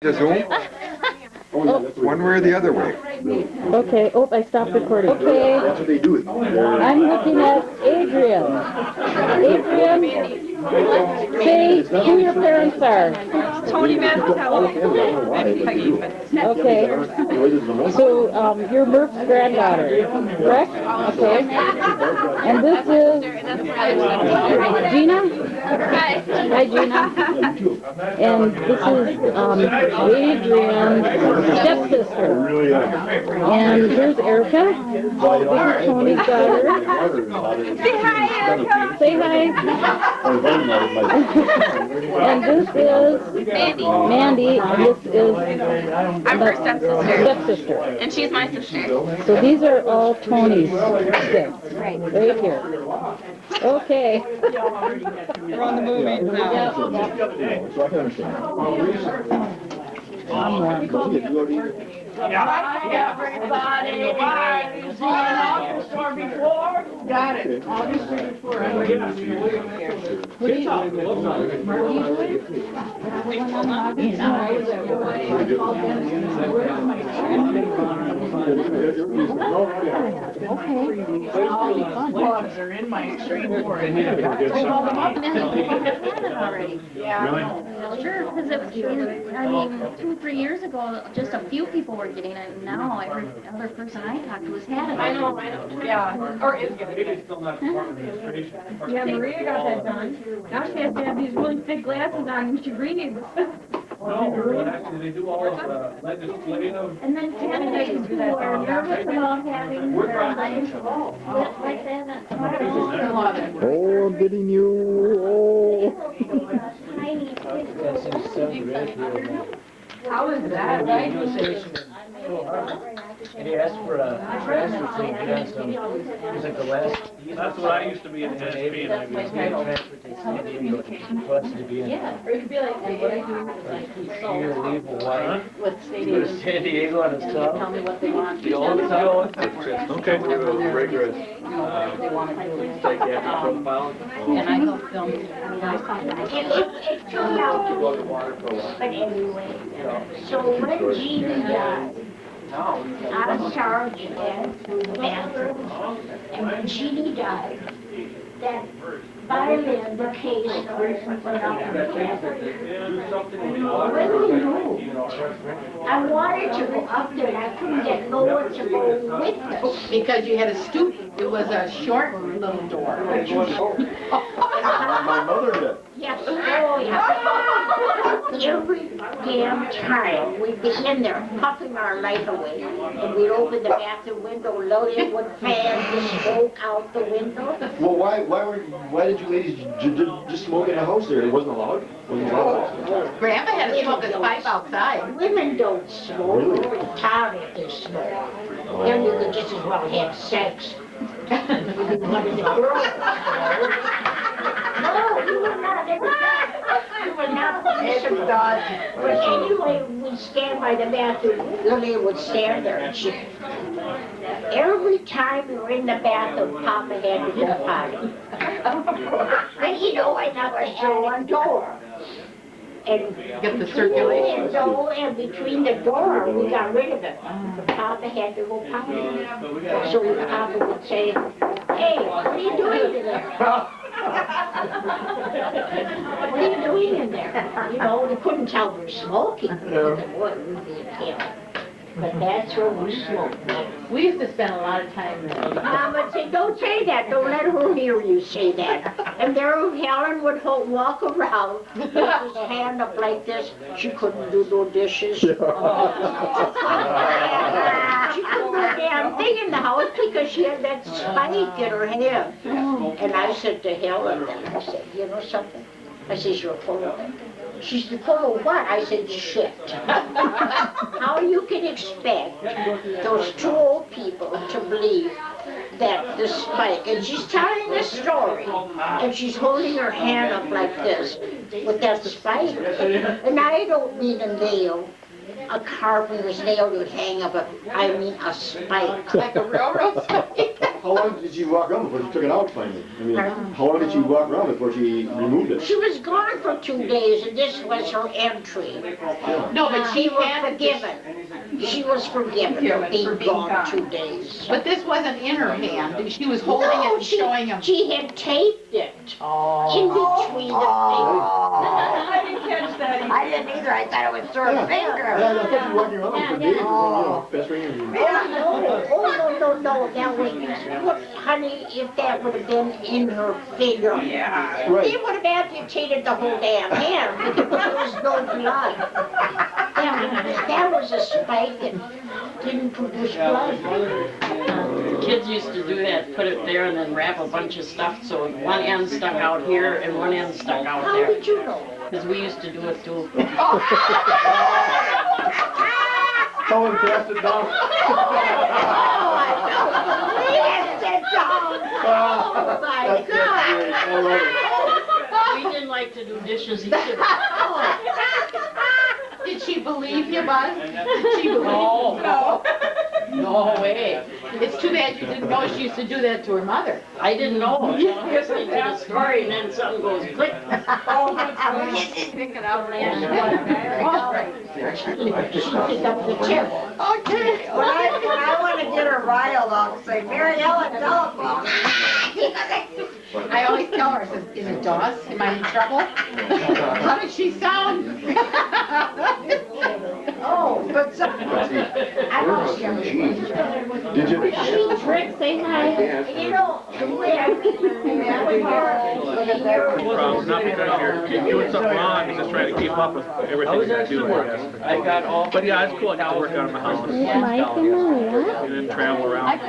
The Zoom? One way or the other way? Okay. Oh, I stopped recording. Okay. That's what they do. I'm looking at Adrian. Adrian, say who your parents are. Tony Mazzitello and Peggy. Okay. So you're Murph's granddaughter, correct? Okay. And this is Gina. Hi, Gina. And this is Adrian's stepsister. And here's Erica. This is Tony's daughter. Say hi, Erica. Say hi. And this is Mandy. And this is I'm her stepsister. stepsister. And she's my sister. So these are all Tony's kids, right here. Okay. We're on the movie now. So I can understand. Hi, everybody. Why? You seen an store before? Got it. Plugs are in my extreme board. Yeah. Sure, because I mean, 2-3 years ago, just a few people were getting it, and now every other person I talked to has had it. I know. Yeah. Or is gonna Maybe it's still not department administration. Yeah, Maria got that done. Now she has to have these really thick glasses on and she reads. No, actually, they do all of the legislative. And then candidates who are nervous about having their life like that. Oh, I'm getting you. Oh. Tiny kids. How is that, right? And he asked for a transfer to get on some, it was like the last. That's what I used to be in NSP, and I He was getting transfer to San Diego, he requested to be in. Or it could be like, what I do. Here, leave Hawaii, With state go to San Diego on his Tell top. me what they want. The old town. Okay. Rigorous, They want to do it. psychiatric profile. And I go film. It turned out to be, but anyway. So when Gina died, I was charged at the bathroom, and when Jeannie died, that violin, the case, went up in the When we moved, I wanted to go up there, and I couldn't get no one to go with us. Because you had a stoop, it was a short little door. My mother did. Yes, oh, yeah. Every damn time we'd be in there puffing our life away, and we'd open the bathroom window, Lillian would fan the smoke out the window. Well, why did you ladies just smoke in the house there? It wasn't allowed? Wasn't allowed? Grandma had to smoke his pipe outside. Women don't smoke, Todd had to smoke. Then you could just as well have sex. One of the girls. No, you were not ever. You were not. But anyway, we'd stand by the bathroom. Lillian would stand there, and she. Every time we were in the bathroom, Papa had to go potty. And you know, I never saw one door. And Get the circulation. and between the door, we got rid of it. Papa had to go potty. So Papa would say, "Hey, what are you doing in there? What are you doing in there?" You know, we couldn't tell we were smoking. It wouldn't be a tell. But that's where we smoked. We used to spend a lot of time there. Mama said, "Don't say that. Don't let her hear you say that." And there Helen would walk around with his hand up like this. She couldn't do no dishes. She couldn't do a damn thing in the house because she had that spike in her hand. And I said to Helen, I said, "You know something?" I said, "You're full of it." She said, "Full of what?" I said, "Shit." How you can expect those two old people to believe that the spike, and she's telling the story, and she's holding her hand up like this with that spike. And I don't mean a nail, a carpenter's nail you'd hang up, I mean a spike. Like a railroad spike. How long did she walk around before she took it out finally? I mean, how long did she walk around before she removed it? She was gone for 2 days, and this was her entry. No, but she She was had forgiven. She was forgiven for being gone 2 days. But this wasn't in her hand. She was holding it No, and showing him. she had taped it in between the I didn't catch that either. I didn't either, I thought it was through her finger. Yeah, I thought you were walking around for days, pestering and... No, that was, honey, if that would have been in her finger, Right. they would have amputated the whole damn hand because there was no blood. That was a spike that didn't produce blood. Kids used to do that, put it there and then wrap a bunch of stuff so one end stuck out here and one end stuck out How there. did you know? Because we used to do it too. Someone passed it down. Yes, it's all. Oh my God. I love it. We didn't like to do dishes either. Did she believe you, Bud? Did she believe No. No. No way. It's too bad you didn't know she used to do that to her mother. I didn't know. She was listening to the story and then something goes click. Pick it up and She picked up the tip. Okay, when I want to get her riled, I'll say, Mary Helen, telephone. I always tell her, I says, is it Doss? Am I in trouble? How does she sound? Oh, but some, I lost him. Did you? Rick, say hi. You know, the way I look at that. Problem, not because you're doing something wrong, you're just trying to keep up with everything you do, I guess. I got all. But yeah, it's cool, I got to work out of my house. Mike and Maria. And then travel around.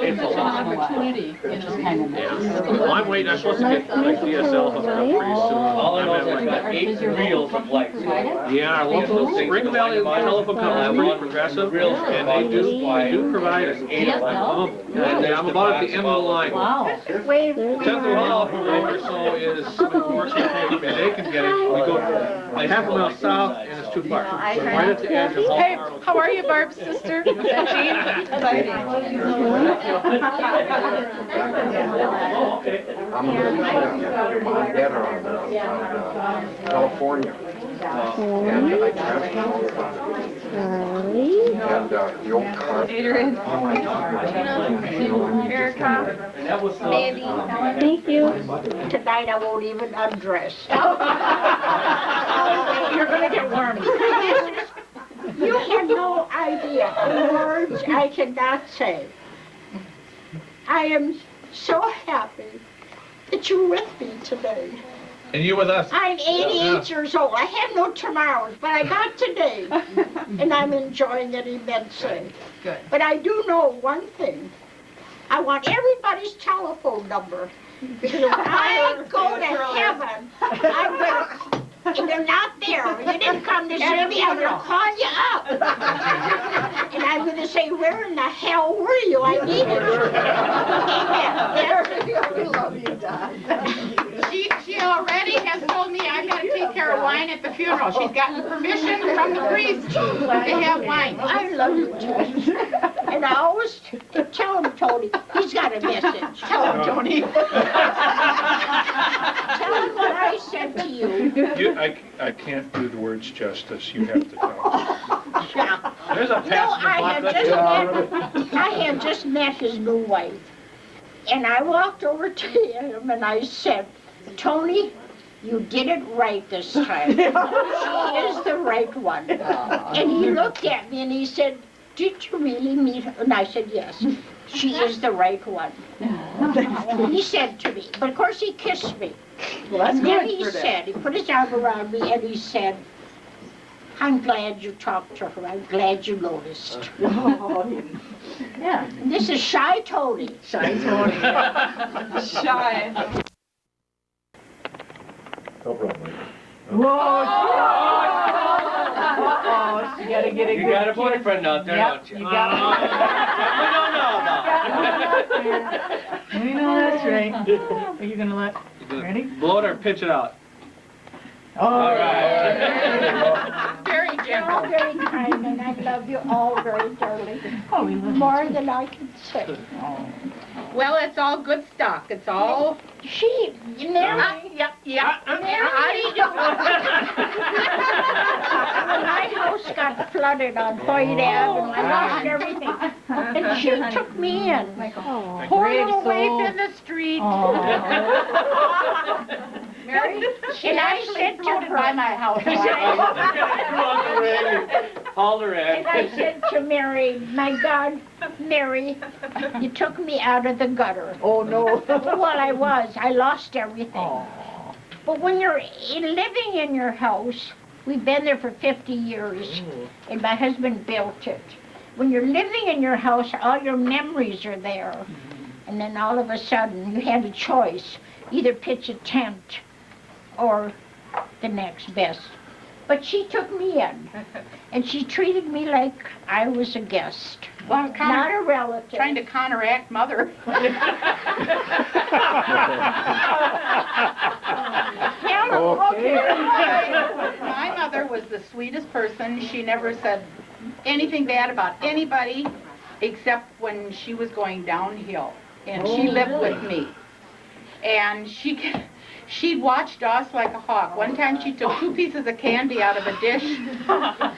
It's a lot. Opportunity, you know, kind of. Well, I'm waiting, I'm supposed to get my DSL hooked up pretty soon. All I know is I'm I've got 8 reels of lights. Yeah, our local Spring Valley telephone company is pretty progressive, and they do provide a pump. And I'm about at the end of the line. Wow. 10th of a mile from over, so is working for me. They can get it. We go half a mile south, and it's too far. So right at the edge of Hey, how are you, Barb's sister? Is that Jean? I'm gonna be my dad on California. And I transferred Charlie. and the old car. Adrian. Oh my God. Erica. Baby. Thank you. Tonight I won't even undress. You're gonna get warm. You have no idea the words I cannot say. I am so happy that you're with me today. And you with us. I'm 88 years old. I have no tomorrows, but I got today. And I'm enjoying it immensely. Good. But I do know one thing. I want everybody's telephone number. Because when I go to heaven, I'm gonna, and they're not there. You didn't come to see me. I'm gonna call you up. And I'm gonna say, where in the hell were you? I needed you. Amen. We love you, Dad. She already has told me I gotta take care of wine at the funeral. She's gotten permission from the priest to have wine. I love you, Tony. And I always tell him, Tony, he's got a message. Tell him, Tony. Tell him what I said to you. I can't do the words justice. You have to tell. Now, There's a you know, I have just met his new wife. And I walked over to him and I said, Tony, you did it right this time. She is the right one. And he looked at me and he said, did you really meet her? And I said, yes, she is the right one. He said to me, but of course he kissed me. Well, that's And then good he for that. said, he put his arm around me and he said, I'm glad you talked to her. I'm glad you noticed. Oh, Yeah. And this is Shy Tony. Shy Tony. Shy. No problem. Whoa! Uh-oh, you gotta get a You good got a kiss. boyfriend out there, Yep, don't you? you got We don't know about. We know that's right. Are you gonna let, ready? Blow it or pitch it out. Oh, All right. Very You're all gentle. very kind and I love you all very dearly. Oh, we love you. More than I can say. Oh. Well, it's all good stock. It's all. She, Mary. Yep. When my house got flooded on Hoyt Avenue, I lost everything. And she took me in. Poor little waif in the street. Mary, she actually floated by my house. Hauled her in. And I said to Mary, my God, Mary, you took me out of the gutter. Oh, no. Well, I was. I lost everything. But when you're living in your house, we've been there for 50 years, and my husband built it. When you're living in your house, all your memories are there. And then all of a sudden, you had a choice. Either pitch a tent or the next best. But she took me in, and she treated me like I was a guest, Well, not a relative. trying to counteract mother. My mother was the sweetest person. She never said anything bad about anybody except when she was going downhill. And she lived with me. And she'd watched us like a hawk. One time she took 2 pieces of candy out of a dish,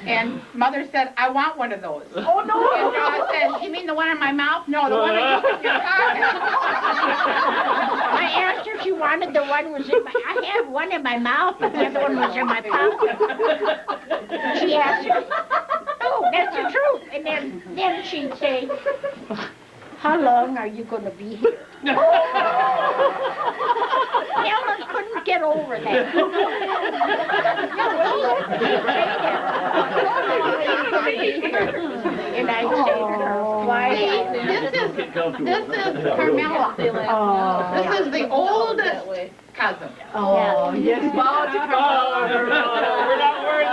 and Mother said, I want one of those. Oh, no. And I said, you mean the one in my mouth? No, the one that goes in your pocket. I asked her if she wanted the one was in my, I had one in my mouth, but the other one was in my pocket. She asked me, oh, that's the truth. And then she'd say, how long are you going to be here? Helen couldn't get over that. And I'd say to her, why? This is Carmela. This is the oldest cousin. Oh, yes. Bow to We're not worthy.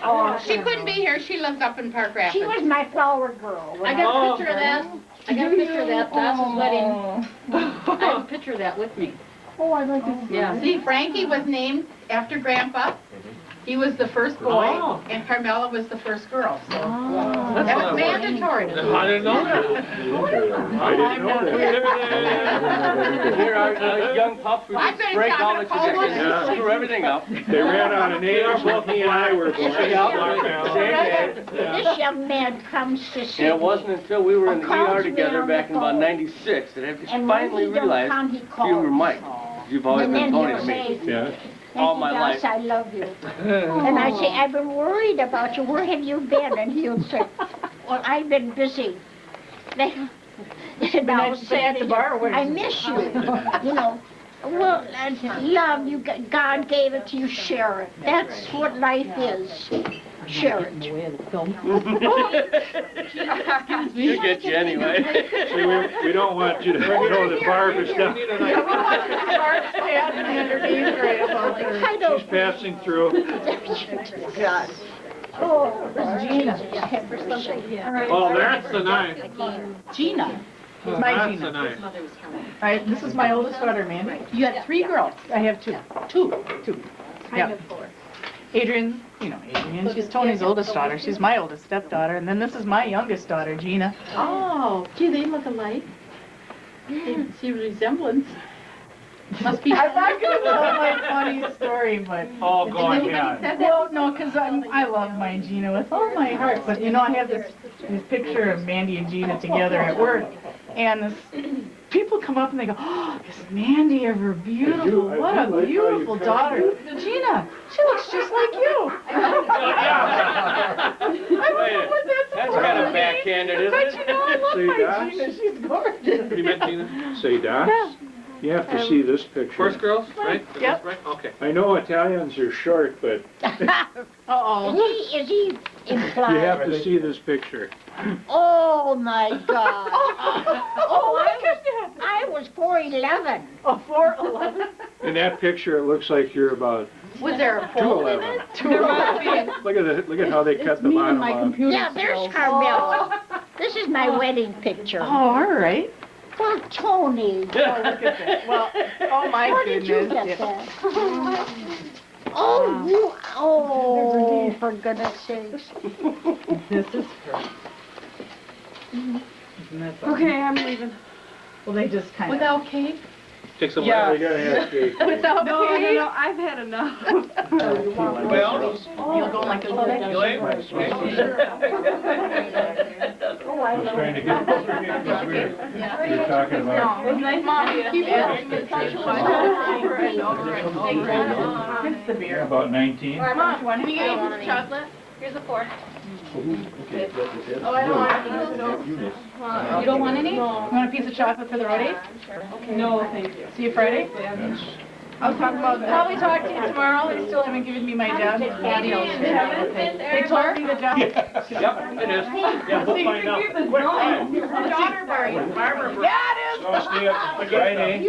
Oh, she couldn't be here. She lives up in Park Rapids. She was my flower girl. I got a picture of that. I got a picture of that. That's his wedding. I have a picture of that with me. Oh, I'd like to see. Yeah. See, Frankie was named after Grandpa. He was the first boy, and Carmela was the first girl. So that was mandatory. I didn't know that. I didn't know that. Here our young pups, we I'm just gonna break stop all at the a cold one. traditions, screw everything up. They ran out of names, both he and I were born. This young man comes to see And it me. wasn't until we were in the Calls ER me together on back the in about phone. '96 that I just And when finally he don't realized come, he you were calls. Mike. You've always And been then Tony he'll to me. say, Yeah. All my life. I love you. And I say, I've been worried about you. Where have you been? And he'll say, well, I've been busy. And I'll say, at the bar, I miss you. You know, well, love you. God gave it to you. Share it. That's what life is. Share it. She'll get you anyway. See, we don't want you to know that Barb is down. She's passing through. God. Oh, Gina. Oh, that's the knife. Gina. My That's Gina. the knife. This is my oldest daughter, Mandy. You had 3 girls. I have 2. Two. Yeah. Adrian, she's Tony's oldest daughter. She's my oldest stepdaughter. And then this is my youngest daughter, Gina. Oh, gee, they look alike. You see resemblance. Must be. I'm not going to tell my funny story, but... Oh, go ahead. Well, no, because I love my Gina with all my heart. But, you know, I have this picture of Mandy and Gina together at work. And people come up and they go, oh, is Mandy ever beautiful? What a beautiful daughter. Gina, she looks just like you. I don't know what That's kind of backhanded, isn't But, you know, I love See my that? Gina. She's gorgeous. You met Gina? Say, Doc, you have to see this picture. First girls, right? Yep. Right? Okay. I know Italians are short, but Uh-oh. Is he implied? you have to see this picture. Oh, my God. Oh, look at that. I was 4'11". A 4'11". In that picture, it looks like you're about Was there a pole in 2'11". it? Look at how they cut the bottom off. Yeah, there's Carmela. This is my wedding picture. Oh, all right. Well, Tony. Oh, look at that. Well, oh, my Where did you goodness. get that? Oh, you, oh, for goodness sakes. This is her. Okay, I'm leaving. Well, they just kind of. Without cake? Take some. Yeah. You gotta have cake. Without No, cake? I've had enough. Well, You'll go like a little. Elaine? Just trying to get we're talking about. It was nice Mommy, keep asking me over and over and over. It's the beer. About 19. Mom, can you get me a piece of chocolate? Here's a fork. Oh, I don't want You don't want any? You want a piece of chocolate for the road date? No, thank you. See you Friday? I was talking about, probably talk to you tomorrow, they still haven't given me my job. They told me the job. Yep, it is. Yeah, we'll find out. Quick, Daughter Barbara. Yeah, it is. So stay up Friday.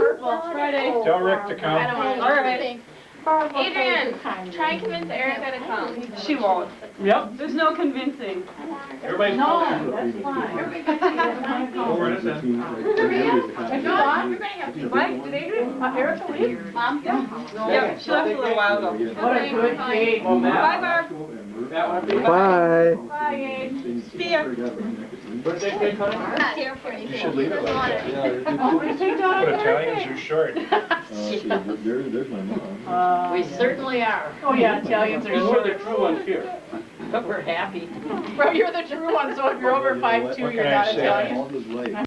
Friday. Tell Rick to come. All right. Adrian, try and convince Erica to come. She won't. Yep. There's no convincing. Everybody's No, calling. that's fine. Over it is then. If you want, Mike, did Adrian, Erica leave? Mom? Yep, she left a little while ago. What a good cake. Oh, man. Bye, Barb. Bye. Bye, Abe. See ya. Birthday cake, honey? I'm not here for anything. You should leave it like that. Oh, we take down But a Italians are short. There's my mom. We certainly are. Oh, yeah, Italians are And we're short. the true ones here. But we're happy. Bro, you're the true one, so if you're over 5'2", What you're can I not say? Italian. All his life.